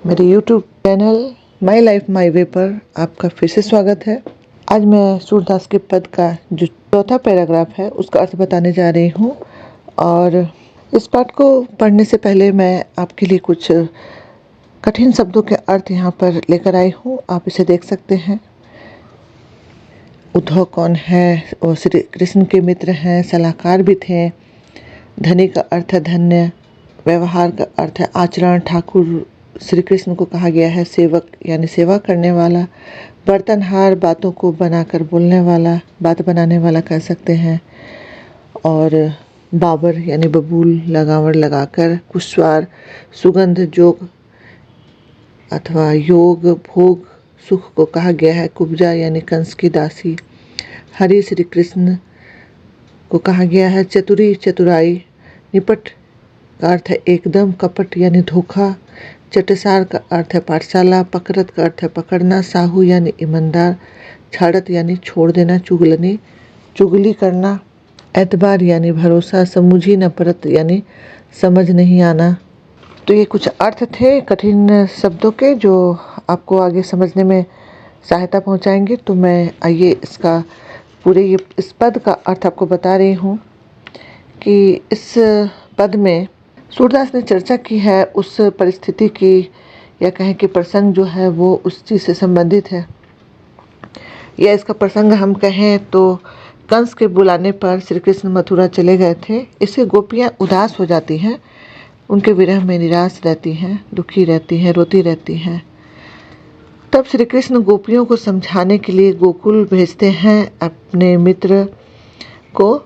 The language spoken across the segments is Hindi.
मेरे YouTube channel my life my way पर आपका फिर से स्वागत है। आज मैं सूरदास के पद का जो चौथा पैराग्राफ है उसका अर्थ बताने जा रही हूँ। और इस पाठ को पढ़ने से पहले मैं आपके लिए कुछ कठिन शब्दों के अर्थ यहाँ पर लेकर आई हूँ। आप इसे देख सकते हैं। उद्धव कौन है? वो श्री कृष्ण के मित्र हैं, सलाहकार भी थे। धनी का अर्थ है धन्य, व्यवहार का अर्थ है आचरण। ठाकुर श्री कृष्ण को कहा गया है सेवक यानी सेवा करने वाला। बर्तनहार बातों को बनाकर बोलने वाला, बात बनाने वाला कह सकते हैं। और बाबर यानी बबूल, लगावड़ लगाकर। कुशवार सुगंध, जोग अथवा योग, भोग, सुख को कहा गया है। कुब्जा यानी कंस की दासी। हरि श्री कृष्ण को कहा गया है चतुरी, चतुराई। निपट का अर्थ है एकदम, कपट यानी धोखा। चटसार का अर्थ है पाठशाला। पकड़त का अर्थ है पकड़ना। साहू यानी ईमानदार। छाड़त यानी छोड़ देना, चुगलनी, चुगली करना। एतबार यानी भरोसा। समझी न परत यानी समझ नहीं आना। तो ये कुछ अर्थ थे कठिन शब्दों के जो आपको आगे समझने में सहायता पहुंचाएंगे। तो मैं आइए इसका इस पद का अर्थ आपको बता रही हूँ कि इस पद में सूरदास ने चर्चा की है उस परिस्थिति की, या कहें कि प्रसंग जो है वो उस चीज़ से संबंधित है। या इसका प्रसंग हम कहें तो कंस के बुलाने पर श्री कृष्ण मथुरा चले गए थे। इससे गोपियाँ उदास हो जाती हैं, उनके विरह में निराश रहती हैं, दुखी रहती हैं, रोती रहती हैं। तब श्री कृष्ण गोपियों को समझाने के लिए गोकुल भेजते हैं अपने मित्र को,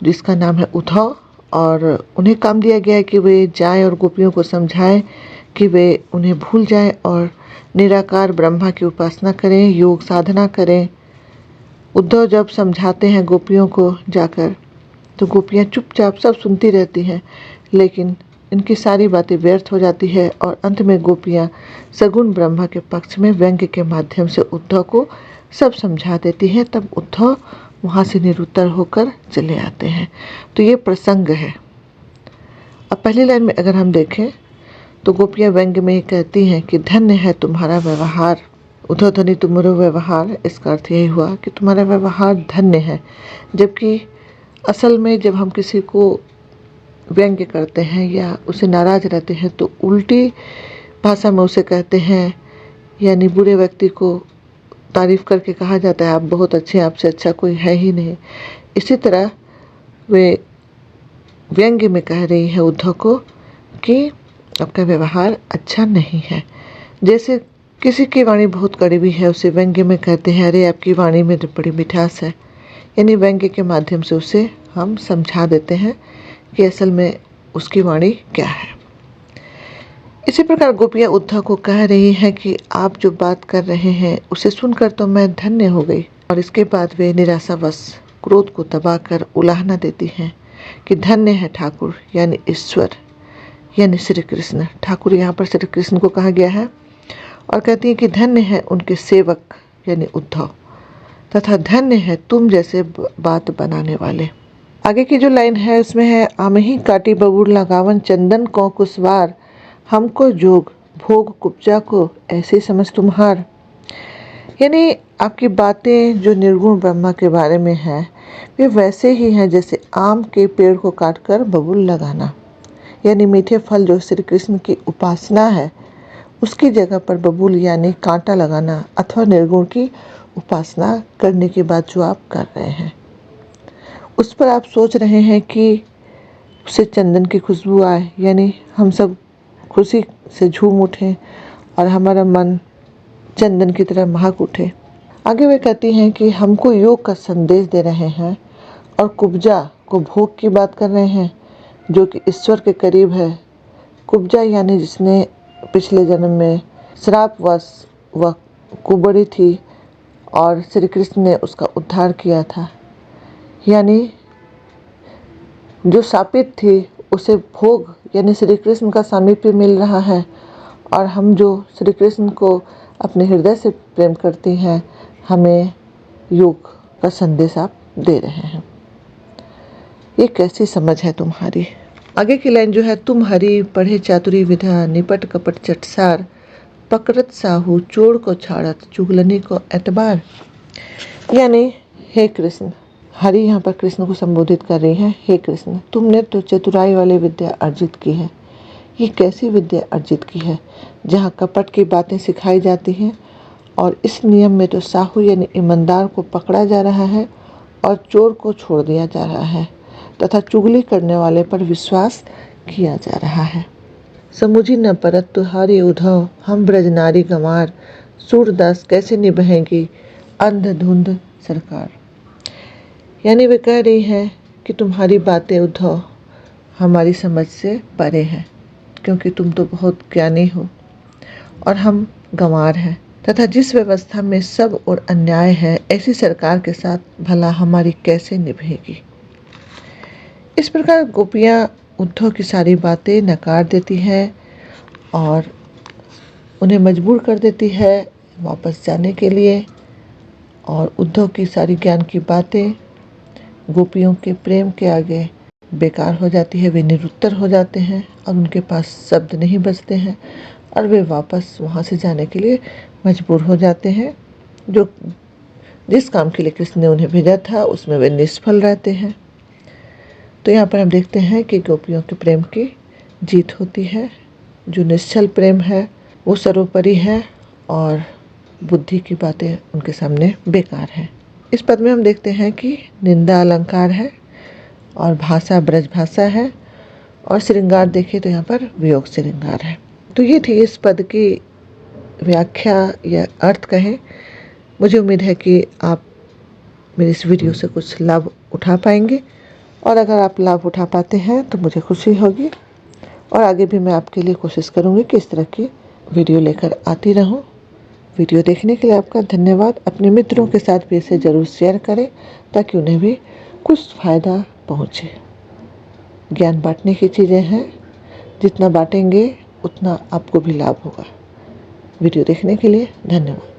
जिसका नाम है उद्धव। और उन्हें काम दिया गया है कि वे जाएं और गोपियों को समझाएं कि वे उन्हें भूल जाएं और निराकार ब्रह्मा की उपासना करें, योग साधना करें। उद्धव जब समझाते हैं गोपियों को जाकर, तो गोपियां चुपचाप सब सुनती रहती हैं, लेकिन इनकी सारी बातें व्यर्थ हो जाती है। और अंत में गोपियां सगुण ब्रह्मा के पक्ष में व्यंग्य के माध्यम से उद्धव को सब समझा देती हैं। तब उद्धव वहाँ से निरुत्तर होकर चले आते हैं। तो ये प्रसंग है। अब पहली लाइन में अगर हम देखें तो गोपियाँ व्यंग्य में ही कहती हैं कि धन्य है तुम्हारा व्यवहार। उद्धव धनी तुम्हारा व्यवहार, इसका अर्थ यही हुआ कि तुम्हारा व्यवहार धन्य है। जबकि असल में जब हम किसी को व्यंग्य करते हैं या उसे नाराज रहते हैं तो उल्टी भाषा में उसे कहते हैं, यानी बुरे व्यक्ति को तारीफ करके कहा जाता है आप बहुत अच्छे, आपसे अच्छा कोई है ही नहीं। इसी तरह वे व्यंग्य में कह रही है उद्धव को कि आपका व्यवहार अच्छा नहीं है। जैसे किसी की वाणी बहुत कड़वी है, उसे व्यंग्य में कहते हैं अरे आपकी वाणी में तो बड़ी मिठास है। यानी व्यंग्य के माध्यम से उसे हम समझा देते हैं कि असल में उसकी वाणी क्या है। इसी प्रकार गोपियाँ उद्धव को कह रही हैं कि आप जो बात कर रहे हैं उसे सुनकर तो मैं धन्य हो गई। और इसके बाद वे निराशावश क्रोध को दबाकर उलाहना देती हैं कि धन्य है ठाकुर यानी ईश्वर यानी श्री कृष्ण। ठाकुर यहाँ पर श्री कृष्ण को कहा गया है। और कहती है कि धन्य है उनके सेवक यानी उद्धव, तथा धन्य है तुम जैसे बात बनाने वाले। आगे की जो लाइन है उसमें है आमही काटी बबूल लगावन चंदन को कुशवार, हमको जोग भोग कुब्जा को ऐसे समझ तुम्हार। यानी आपकी बातें जो निर्गुण ब्रह्मा के बारे में है वे वैसे ही हैं जैसे आम के पेड़ को काटकर बबूल लगाना। यानी मीठे फल जो श्री कृष्ण की उपासना है उसकी जगह पर बबूल यानी कांटा लगाना, अथवा निर्गुण की उपासना करने के बाद जो आप कर रहे हैं उस पर आप सोच रहे हैं कि उससे चंदन की खुशबू आए, यानी हम सब खुशी से झूम उठें और हमारा मन चंदन की तरह महक उठे। आगे वे कहती हैं कि हमको योग का संदेश दे रहे हैं और कुब्जा को भोग की बात कर रहे हैं जो कि ईश्वर के करीब है। कुब्जा यानी जिसने पिछले जन्म में श्रापवश वह कुबड़ी थी और श्री कृष्ण ने उसका उद्धार किया था। यानी जो शापित थी उसे भोग यानी श्री कृष्ण का सामीप्य मिल रहा है। और हम जो श्री कृष्ण को अपने हृदय से प्रेम करती हैं, हमें योग का संदेश आप दे रहे हैं। ये कैसी समझ है तुम्हारी? आगे की लाइन जो है, तुम हरि पढ़े चातुरी विधा, निपट कपट चटसार, पकड़त साहू चोर को छाड़त, चुगलनी को एतबार। यानी हे कृष्ण, हरि यहाँ पर कृष्ण को संबोधित कर रही है। हे कृष्ण, तुमने तो चतुराई वाली विद्या अर्जित की है। ये कैसी विद्या अर्जित की है जहाँ कपट की बातें सिखाई जाती हैं, और इस नियम में तो साहू यानी ईमानदार को पकड़ा जा रहा है और चोर को छोड़ दिया जा रहा है तथा चुगली करने वाले पर विश्वास किया जा रहा है। समुझी न परत तुहारी उधव, हम ब्रजनारी गंवार, सूरदास कैसे निभाएंगी अंधधुंध सरकार। यानी वे कह रही है कि तुम्हारी बातें उद्धव हमारी समझ से परे हैं, क्योंकि तुम तो बहुत ज्ञानी हो और हम गंवार हैं, तथा जिस व्यवस्था में सब और अन्याय है, ऐसी सरकार के साथ भला हमारी कैसे निभेगी। इस प्रकार गोपियाँ उद्धव की सारी बातें नकार देती है और उन्हें मजबूर कर देती है वापस जाने के लिए, और उद्धव की सारी ज्ञान की बातें गोपियों के प्रेम के आगे बेकार हो जाती है। वे निरुत्तर हो जाते हैं और उनके पास शब्द नहीं बचते हैं और वे वापस वहाँ से जाने के लिए मजबूर हो जाते हैं। जो जिस काम के लिए कृष्ण ने उन्हें भेजा था उसमें वे निष्फल रहते हैं। तो यहाँ पर हम देखते हैं कि गोपियों के प्रेम की जीत होती है। जो निश्चल प्रेम है वो सर्वोपरि है और बुद्धि की बातें उनके सामने बेकार हैं। इस पद में हम देखते हैं कि निंदा अलंकार है और भाषा ब्रज भाषा है, और श्रृंगार देखें तो यहाँ पर वियोग श्रृंगार है। तो ये थी इस पद की व्याख्या या अर्थ कहें। मुझे उम्मीद है कि आप मेरे इस वीडियो से कुछ लाभ उठा पाएंगे, और अगर आप लाभ उठा पाते हैं तो मुझे खुशी होगी, और आगे भी मैं आपके लिए कोशिश करूँगी कि इस तरह की वीडियो लेकर आती रहूँ। वीडियो देखने के लिए आपका धन्यवाद। अपने मित्रों के साथ भी इसे ज़रूर शेयर करें ताकि उन्हें भी कुछ फ़ायदा पहुँचे। ज्ञान बांटने की चीज़ें हैं, जितना बांटेंगे उतना आपको भी लाभ होगा। वीडियो देखने के लिए धन्यवाद।